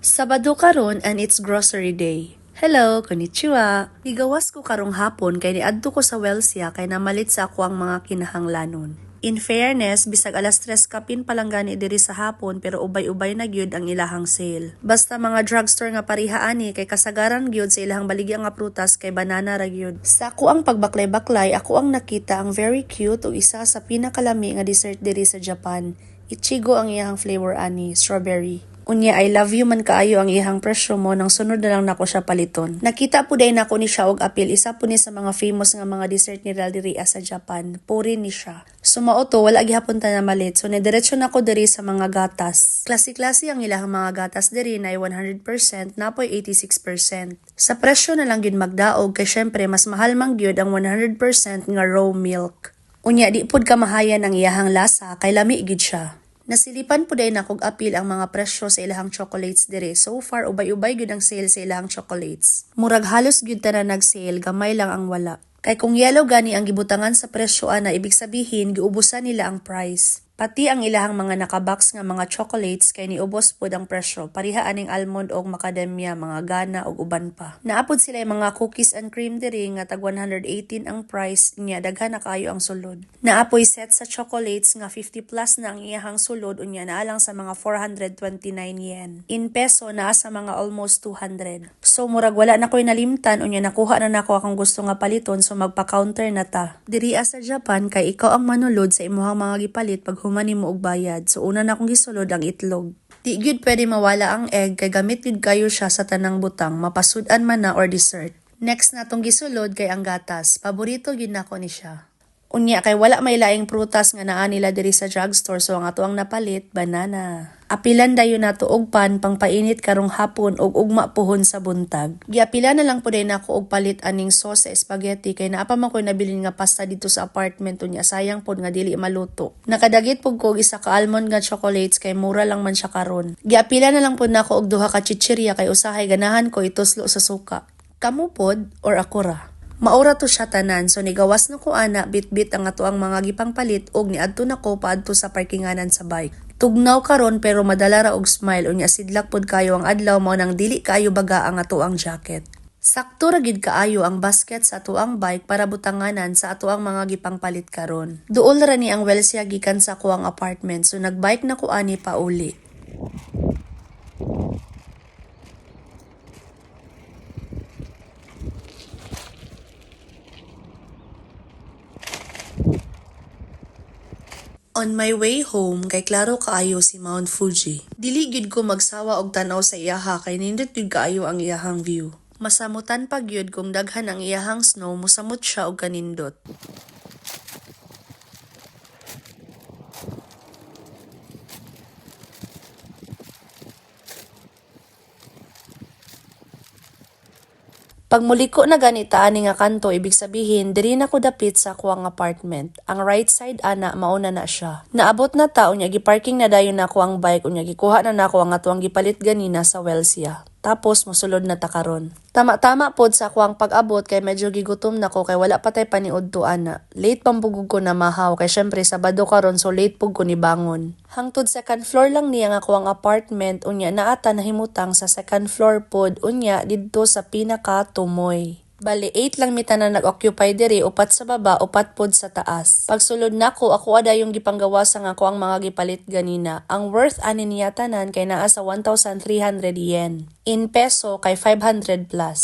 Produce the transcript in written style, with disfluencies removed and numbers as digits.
Sabado karon and it's grocery day. Hello, konnichiwa. Igawas ko karong hapon kay niadto ko sa Welsia kay namalit sa ako ang mga kinahanglanon. In fairness, bisag alas 3 kapin palang gani diri sa hapon pero ubay-ubay na gyud ang ilahang sale. Basta mga drugstore nga pariha ani kay kasagaran gyud sa ilahang baligya nga prutas kay banana ra gyud. Sa ako ang pagbaklay-baklay, ako ang nakita ang very cute o isa sa pinakalami nga dessert diri sa Japan. Ichigo ang iyang flavor ani, strawberry. Unya, I love you man kaayo ang iyang presyo mo nang sunod na lang nako siya paliton. Nakita po day nako ni siya og apil, isa po ni sa mga famous nga mga dessert ni Diri sa Japan. Puri ni siya. Sumao to, wala gihapon ta na malit. So nidiretso nako diri sa mga gatas. Klase-klase ang ilahang mga gatas diri na 100%, napoy 86%. Sa presyo na lang gyud magdaog kay syempre mas mahal man gyud ang 100% nga raw milk. Unya, di pud kamahayan ang iyahang lasa kay lami gyud siya. Nasilipan po day na kog apil ang mga presyo sa ilahang chocolates dire. So far, ubay-ubay gyud ang sale sa ilahang chocolates. Murag halos gyud ta na nag-sale, gamay lang ang wala. Kay kung yellow gani ang gibutangan sa presyo ana, ibig sabihin giubusan nila ang price. Pati ang ilahang mga nakabox nga mga chocolates kay niubos pod ang presyo. Pariha aning almond og macadamia, mga gana og uban pa. Naapod sila yung mga cookies and cream diri nga tag 118 ang price niya, daghan na kaayo ang sulod. Naapoy set sa chocolates nga 50 plus na ang iyahang sulod unya naalang sa mga 429 yen. In peso naa sa mga almost 200. So murag wala na koy nalimtan unya nakuha na nako akong gusto nga paliton so magpa-counter na ta. Diri sa Japan kay ikaw ang manulod sa imuhang mga gipalit pag humani mo og bayad. So una na akong gisulod ang itlog. Di gyud pwede mawala ang egg kay gamit gyud kayo siya sa tanang butang, mapasud-an man na or dessert. Next na tong gisulod kay ang gatas. Paborito gyud nako ni siya. Unya kay wala may laing prutas nga naa nila diri sa drugstore so ang ato ang napalit banana. Apilan dayon nato og pan pangpainit karong hapon og ugma pohon sa buntag. Giapila na lang po day nako og palit aning sauce sa spaghetti kay naa pa man koy nabilin nga pasta dito sa apartment unya sayang pod nga dili maluto. Nakadagit pug ko og isa ka almond nga chocolates kay mura lang man siya karon. Giapila na lang pod nako og duha ka chichirya kay usahay ganahan ko ituslo sa suka. Kamo pod or ako ra? Maura to siya tanan so nigawas na ko ana bit-bit ang ato ang mga gipangpalit og niadto nako paadto sa parkinganan sa bike. Tugnaw karon pero madala ra og smile unya sidlak pod kayo ang adlaw mao nang dili kaayo baga ang ato ang jacket. Sakto ra gid kaayo ang basket sa ato ang bike para butanganan sa ato ang mga gipangpalit karon. Duol ra ni ang Welsia gikan sa ako ang apartment so nagbike na ko ani pauli. On my way home, kay klaro kaayo si Mount Fuji. Dili gyud ko magsawa og tan-aw sa iyaha kay nindot gyud kaayo ang iyahang view. Masamutan pa gyud kung daghan ang iyahang snow, musamot siya og kanindot. Pag muliko na ganita ani nga kanto, ibig sabihin diri na ko dapit sa ako apartment. Ang right side ana mauna na siya. Naabot na ta unya giparking na dayon nako ang bike unya gikuha na nako ang atuang gipalit ganina sa Welsia. Tapos mosulod na ta karon. Tama-tama pod sa ako ang pag-abot kay medyo gigutom nako kay wala pa tay paniud to ana. Late pambugog ko na mahaw kay syempre Sabado karon so late pug ko ni bangon. Hangtod second floor lang niya nga ako ang apartment unya naata nahimutang sa second floor pod unya didto sa pinaka tumoy. Bali 8 lang mita na nag-occupy diri, upat sa baba, upat pod sa taas. Pagsulod nako, ako ada yung gipanggawasan ako ang mga gipalit ganina. Ang worth ani niya tanan kay naa sa 1,300 yen. In peso kay 500 plus.